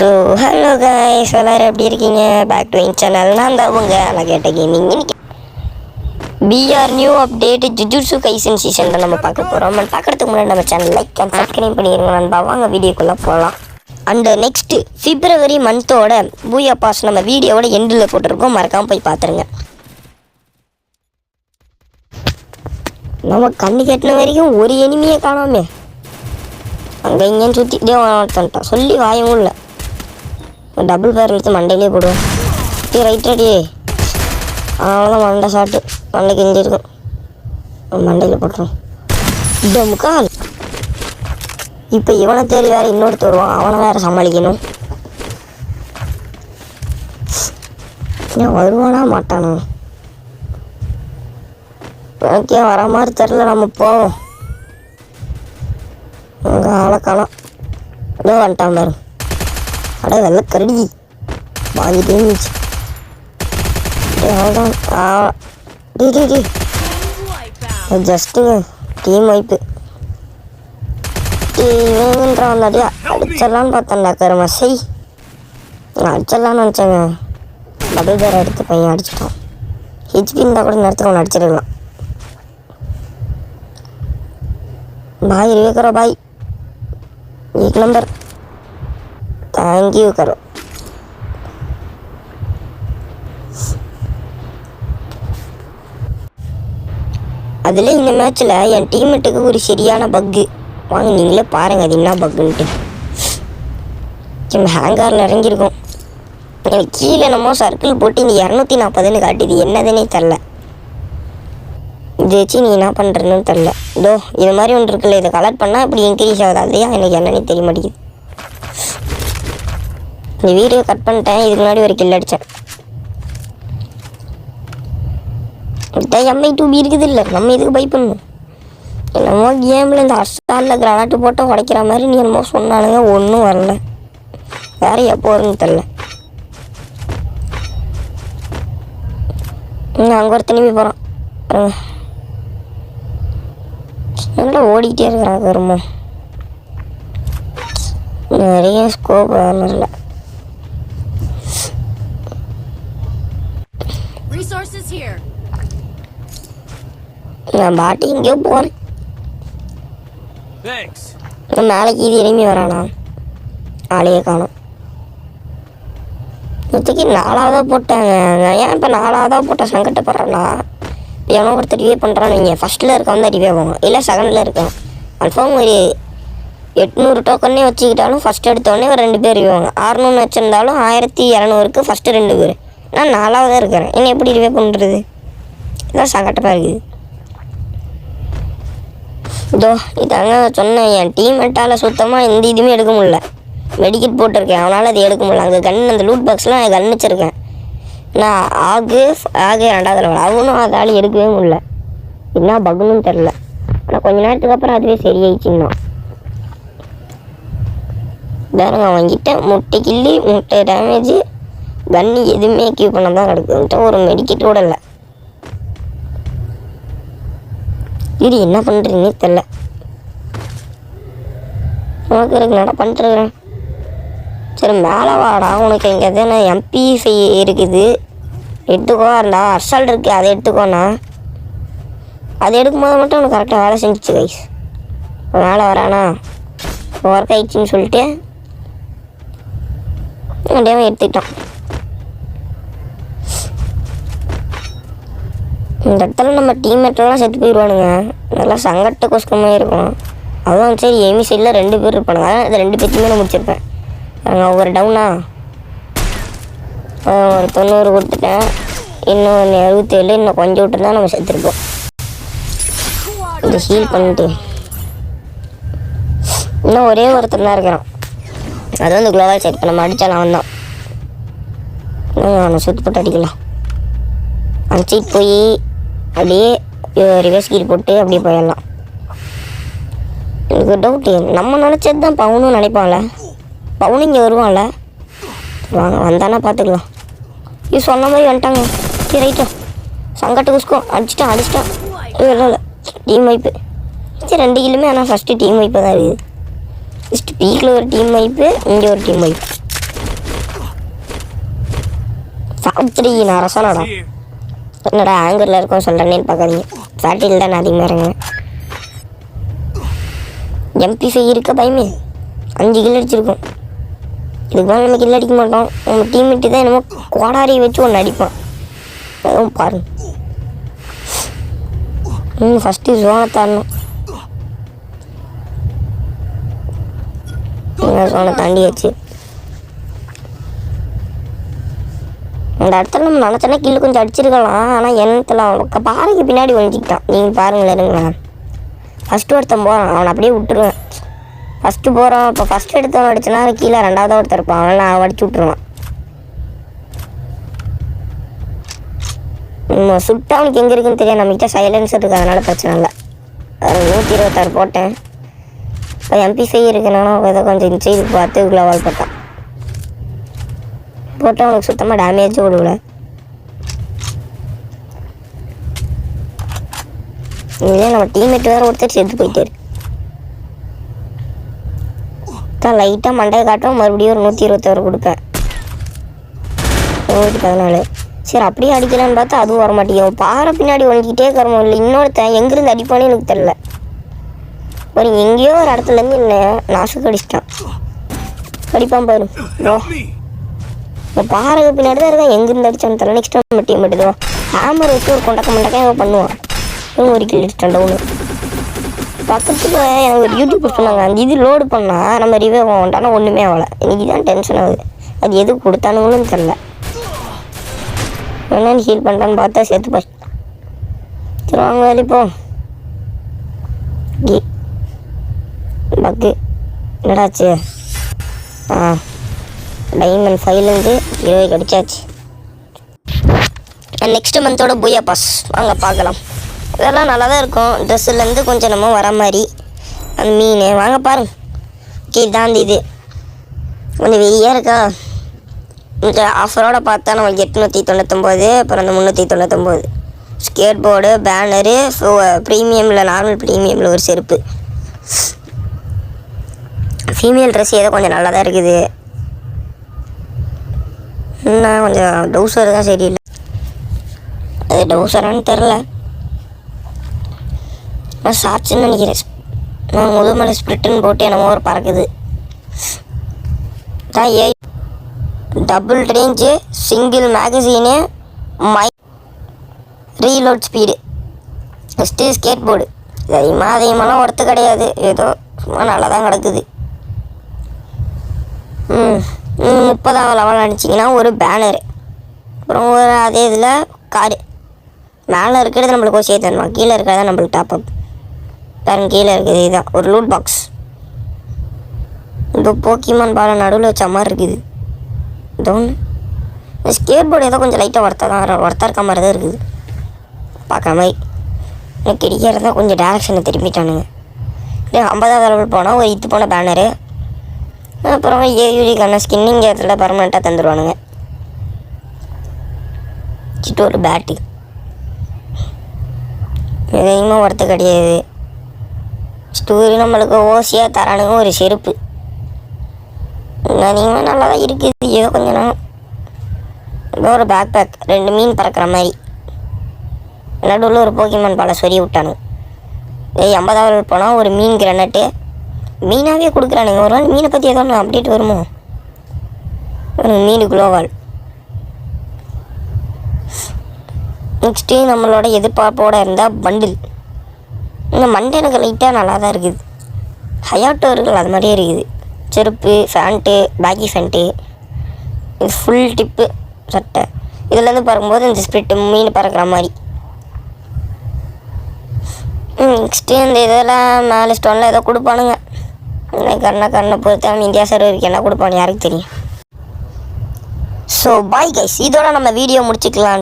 So hello guys, எல்லோரும் எப்படி இருக்கீங்க? பேக் டு என் சேனல். நான் தான் நான் கேட்ட கேமிங். இன்னைக்கு PR new update Jujutsu Kaisen season நம்ம பார்க்க போகிறோம். பார்க்குறதுக்கு முன்னாடி நம்ம சேனல் லைக் அண்ட் சப்ஸ்கிரைப் பண்ணிடுங்க நண்பா. வாங்க வீடியோக்குள்ளே போகலாம். அண்ட் நெக்ஸ்ட்டு பிப்ரவரி மந்தோட பூயா பாஸ் நம்ம வீடியோவோட எண்டில் போட்டிருக்கோம், மறக்காமல் போய் பார்த்துருங்க. நம்ம கண்ணு கெட்டின வரைக்கும் ஒரு எனிமையே காணாமே, அங்கே இங்கேன்னு சுற்றிக்கிட்டே வந்துட்டான். சொல்லி வாயவும் இல்லை. டபுள் பேர் எடுத்து மண்டையிலே போடுவேன். Right ready. அவ்வளோதான், மண்டை ஷாட்டு மண்டைக்கு எஞ்சிருக்கும், மண்டையில் போட்டுரும். முக்கால். இப்போ இவனை தேடி வேறு இன்னொருத்தர் வருவான், அவனை வேறு சமாளிக்கணும். ஏன் வருவானா மாட்டானா? ஓகே, வர மாதிரி தெரில. நம்ம போவோம். அங்கே ஆளக்காலம் ஏதோ வந்துட்டான் பாரு. அட வெள்ளை கரடி வாங்கிட்டே இருந்துச்சு. ஜஸ்ட்டுங்க டீம் வைப்பு. இவங்கன்றாடியா அடிச்சிடலான்னு பார்த்தேன்டா கருமா. சரி அடிச்சிடலான்னு நினச்சேங்க. டபுள் பேர் எடுத்து பையன் அடிச்சிட்டான். ஹெச்பி இருந்தால் கூட நேரத்தில் ஒன்று அடிச்சிடலாம். பாய் ரிவே करो भाई, एक नंबर. थैंक यू करो. அதில் இந்த மேட்ச்சில் என் டீம்மேட்டுக்கு ஒரு சரியான பக்கு. வாங்க நீங்களே பாருங்கள் அது என்ன பக்குன்ட்டு. ஹேங்காரில் இறங்கியிருக்கோம். எனக்கு கீழே நம்ம சர்க்கிள் போட்டு இந்த 240 காட்டுது, என்னதுன்னே தெரில. இதை வச்சு நீ என்ன பண்ணுறன்னு தெரில. இதோ இது மாதிரி ஒன்று இருக்குல்ல, இதை கலெக்ட் பண்ணால் இப்படி இன்க்ரீஸ் ஆகுது. அதையா எனக்கு என்னன்னே தெரிய மாட்டேங்குது. இந்த வீடியோ கட் பண்ணிட்டேன். இதுக்கு முன்னாடி ஒரு கில் அடித்தேன். இதான் MI2B இருக்குது இல்லை, நம்ம இதுக்கு பை பண்ணணும். என்னமோ கேமில் இந்த அஸ்டாலில் கிரானாட்டு போட்டு உடைக்கிற மாதிரி நீ என்னமோ சொன்னாலுங்க, ஒன்றும் வரல. வேறு எப்போ வரும்னு தெரில. அங்கே ஒரு திரும்பி போகிறான். என்னடா ஓடிக்கிட்டே இருக்கிறாங்க வருமோ. நிறைய ஸ்கோப் வரல. நான் பாட்டி இங்கேயோ போகிறேன். நாளைக்கு இது இனிமே வரானா? ஆளையே காணும். நேற்றுக்கு 4ஆவதாக போட்டாங்க. ஏன் இப்போ 4ஆவதாக போட்டால் சங்கட்டப்படுறேன்னா, எவனோ ஒருத்தர் ரிவே பண்ணுறான்னு நீங்கள் ஃபஸ்ட்டில் இருக்க வந்து ரிவே ஆகும், இல்லை செகண்டில் இருக்கேன். கன்ஃபார்ம் ஒரு 800 டோக்கன்னே வச்சுக்கிட்டாலும் ஃபஸ்ட் எடுத்தோடனே ஒரு 2 பேர் ரிவே ஆகும். 600 வச்சுருந்தாலும் 1200க்கு ஃபஸ்ட்டு 2 பேர். நான் 4ஆவதாக இருக்கிறேன், என்ன எப்படி ரிவே பண்ணுறது? இதான் சங்கட்டமாக இருக்குது. இதோ இதாங்க சொன்னேன், என் டீம்மேட்டால் சுத்தமாக எந்த இதுவுமே எடுக்க முடியல. மெடிக்கெட் போட்டிருக்கேன், அவனால் அது எடுக்க முடியல. அங்கே அந்த லூட் பாக்ஸ்லாம் கன் வச்சுருக்கேன். நான் ஆகு 2வது லெவல், அவனும் அதால் எடுக்கவே முடியல. என்ன பகுன்னு தெரில. ஆனால் கொஞ்ச நேரத்துக்கு அப்புறம் அதுவே சரியாயிடுச்சுன்னா. தாருங்க வாங்கிட்டேன். முட்டை கில்லி, முட்டை டேமேஜு, கன்னு எதுவுமே கியூ பண்ண தான் கிடக்குன்ட்டு ஒரு மெடிக்கெட் கூட இல்லை. இது என்ன பண்ணுறீங்கன்னே தெரில. உனக்கு இருக்கு நட பண்ணிட்டுருக்குறேன். சரி மேலே வாடா, உனக்கு எங்கே எதுனா MP5 இருக்குது எடுத்துக்கோ. அந்த அர்சால்ட் இருக்குது, அதை எடுத்துக்கோண்ணா. அது எடுக்கும்போது மட்டும் உனக்கு கரெக்டாக வேலை செஞ்சிச்சு கைஸ். மேலே வரானா ஒர்க் ஆயிடுச்சுன்னு சொல்லிட்டு டேமே எடுத்துக்கிட்டான். இந்த இடத்துல நம்ம டீம்மேட்டெல்லாம் செத்து போயிடுவானுங்க. நல்லா சங்கட்ட கொஸ்கமாக இருக்கும். அதுவும் சரி எமி சைடில் 2 பேர் இருப்பானுங்க. அதான் இந்த 2 பேர்த்தையுமே நான் முடிச்சிருப்பேன். ஒவ்வொரு டவுனா ஒரு 90 கொடுத்துட்டேன். இன்னும் 67, இன்னும் கொஞ்சம் விட்டுருந்தா நம்ம செத்துருப்போம். இந்த ஹீல் பண்ணிட்டு இன்னும் ஒரே ஒருத்தர் தான் இருக்கிறான். அது வந்து குளோபல் செட் பண்ண அடித்தாலும் அவன் தான். அவனை சுற்றி போட்டு அடிக்கலாம். அடிச்சிட்டு போய் அப்படியே ரிவர்ஸ் கீர் போட்டு அப்படியே போயிடலாம். எனக்கு டவுட்டு, நம்ம நினச்சது தான் பவுனும் நினைப்பான்ல. பவுன் இங்கே வருவான்ல, வாங்க வந்தானா பார்த்துக்கலாம். இது சொன்ன மாதிரி வந்துட்டாங்க. சரி ரைட்டா, சங்கட்டு குஸ்கோ அடிச்சிட்டான். இல்லை டீம் வைப்பு. சரி 2 கில்லுமே. ஆனால் ஃபஸ்ட்டு டீம் வைப்பு தான் இருக்குது. ஃபஸ்ட்டு பீக்கில் ஒரு டீம் வைப்பு, இங்கே ஒரு டீம் வைப்பு. ஃபேக்ட்ரி நான் ரசனடா என்னடா ஆங்கரில் இருக்கோம் சொல்கிறேன்னு பார்க்காதீங்க. ஃபேக்ட்ரியில் தான் நான் அதிகமாக இறங்குவேன். MP5 இருக்க பயமே 5 கில் அடிச்சிருக்கோம். இதுக்கு மேலே நம்ம கில் அடிக்க மாட்டோம். நம்ம டீம்மேட்டு தான் என்னமோ கோடாரி வச்சு ஒன்று அடிப்பான். அதுவும் பாருங்க. ஃபஸ்ட்டு ஜோனை தாண்டணும். ஜோனை தாண்டியாச்சு. அந்த இடத்துல நம்ம நினச்சோன்னா கில்லு கொஞ்சம் அடிச்சிருக்கலாம். ஆனால் என்னத்தில் அவன் பாறைக்கு பின்னாடி ஒழிஞ்சிக்கிட்டான். நீங்கள் பாருங்களேன் இருங்களேன். ஃபஸ்ட்டு ஒருத்தன் போகிறான், அவனை அப்படியே விட்டுருவேன். ஃபஸ்ட்டு போகிறான். இப்போ ஃபஸ்ட்டு எடுத்தவன் அடிச்சனா கீழே ரெண்டாவது ஒருத்தர் இருப்பான், அவனை நான் அடிச்சு விட்ருவான். சுட்டு அவனுக்கு எங்கே இருக்குன்னு தெரியாது. நம்மகிட்ட சைலன்ஸ் இருக்குது, அதனால் பிரச்சனை இல்லை. 126 போட்டேன். இப்போ MP5 இருக்குன்னா ஏதோ கொஞ்சம் இன்சைடுக்கு பார்த்து குளோவால் போட்டான். போட்டு அவனுக்கு சுத்தமாக டேமேஜும் விடுவில. இதே நம்ம டீம்மேட் வேறு ஒருத்தர் சேர்த்து போயிட்டாரு. தான் லைட்டாக மண்டையை காட்டும். மறுபடியும் ஒரு 126 கொடுப்பேன். 114. சரி அப்படியே அடிக்கலான்னு பார்த்தா அதுவும் வர மாட்டேங்குது. பாறை பின்னாடி ஒழிக்கிட்டே கருமம் இல்லை. இன்னொருத்தன் எங்கேருந்து அடிப்பானே எனக்கு தெரில. ஒரு எங்கேயோ ஒரு இடத்துலேருந்து என்ன நாசுக்கு அடிச்சிட்டான். அடிப்பான் பாரு. இப்போ பாறைக்கு பின்னாடி தான் இருக்கான். எங்கேருந்து அடிச்சான்னு தெரியல. நெக்ஸ்ட் நம்ம டீம் எடுத்துவோம். ஹேமர் வச்சு ஒரு கொண்டக்க ஏதோ பண்ணுவான். ஒரு கில் அடிச்சிட்டான் டவுனு. பக்கத்தில் எனக்கு ஒரு யூடியூப் சொன்னாங்க, அந்த இது லோடு பண்ணால் நம்ம ரிவே ஆகண்டானா ஒன்றுமே ஆகலை. இன்றைக்கி தான் டென்ஷன் ஆகுது. அது எதுக்கு கொடுத்தானுங்களும் தெரில. என்னென்னு ஹீல் பண்ணுறான்னு பார்த்தா சேர்த்து போய் சரி வாங்க வேலைப்போ. பக்கு என்னடாச்சு? டைமண்ட் 5லேருந்து 20 அடிச்சாச்சு. நெக்ஸ்ட் மந்தோட பூயா பாஸ் வாங்க பார்க்கலாம். இதெல்லாம் நல்லா தான் இருக்கும். ட்ரெஸ்ஸுலேருந்து கொஞ்சம் நம்ம வர மாதிரி அந்த மீன் வாங்க பாருங்க. இதான் இது கொஞ்சம் வெறியாக இருக்கா. இந்த ஆஃபரோடு பார்த்தா நம்மளுக்கு 899, அப்புறம் அந்த 399. ஸ்கேட் போர்டு, பேனரு, ப்ரீமியமில் நார்மல் ப்ரீமியமில் ஒரு செருப்பு. ஃபீமேல் ட்ரெஸ் ஏதோ கொஞ்சம் நல்லா தான் இருக்குது. இன்னும் கொஞ்சம் டவுசர் தான் சரியில்லை. அது டவுசரானு தெரில. நான் ஷார்ட்ஸ்ன்னு நினைக்கிறேன். நான் முதுமலை ஸ்ப்ளிட்டுன்னு போட்டு என்னமோ ஒரு பறக்குது தான். Double range, single magazine, reload speed, first skate board. அதிகமாகலாம் ஒர்த்து கிடையாது. ஏதோ சும்மா நல்லா தான் கிடக்குது. 30ஆம் லெவல் அடிச்சிங்கன்னா ஒரு பேனரு, அப்புறம் ஒரு அதே இதில் காரு. மேலே இருக்கிறது நம்மளுக்கு ஒரு சேர்த்து தருவான், கீழே இருக்கிறதா நம்மளுக்கு டாப்அப். பாருங்க கீழே இருக்குது இதுதான் ஒரு லூட் பாக்ஸ். இந்த போக்கிமான் பாலை நடுவில் வச்ச மாதிரி இருக்குது. இதோ ஒன்று ஸ்கேட் போர்டு ஏதோ கொஞ்சம் லைட்டாக ஒர்த்தாக இருக்க மாதிரி தான் இருக்குது பார்க்குற மாதிரி. எனக்கு கிடைக்கிறதா கொஞ்சம் டேரக்ஷனை திரும்பிட்டானுங்க. 50ஆவது லெவல் போனால் ஒரு இது போன பேனரு, அப்புறம் ஏயுடிக்கான ஸ்கின்னிங் இடத்துல பர்மனெண்ட்டாக தந்துடுவானுங்க. கிட்ட ஒரு பேட்டு எதையுமே ஒருத்த கிடையாது. ஸ்டோரி நம்மளுக்கு ஓசியாக தரானுங்க. ஒரு செருப்பு அதிகமாக நல்லா தான் இருக்குது. ஏதோ கொஞ்சம் நாள் ஏதோ ஒரு பேக் 2 மீன் பறக்கிற மாதிரி. நடுவில் ஒரு போக்கிமான் பாலை சொறி விட்டானுங்க. 50ஆவது போனால் ஒரு மீன் கிரனட்டு மீனாகவே கொடுக்குறானுங்க. ஒரு நாள் மீனை பற்றி ஏதோ ஒன்று அப்டேட் வருமோ. ஒரு மீன் குளோவால். நெக்ஸ்ட்டு நம்மளோட எதிர்பார்ப்போடு இருந்தால் பண்டில். இந்த மண்டை எனக்கு லைட்டாக நல்லா தான் இருக்குது. ஹயாட்டோ இருக்குது அது மாதிரியே இருக்குது. செருப்பு, ஃபேண்ட்டு, பேக்கி ஃபேண்ட்டு, இது ஃபுல் டிப்பு சட்டை. இதுலேருந்து பார்க்கும்போது இந்த ஸ்பிரிட்டு மீன் பறக்கிற மாதிரி. நெக்ஸ்ட்டு இந்த இதெல்லாம் மேலே ஸ்டோனில் ஏதோ கொடுப்பானுங்க. கண்ணை பொறுத்து அவன் இந்தியா சர்வருக்கு என்ன கொடுப்பானு யாருக்கு தெரியும். ஸோ பாய் கைஸ், இதோட நம்ம வீடியோ முடிச்சுக்கலாம்.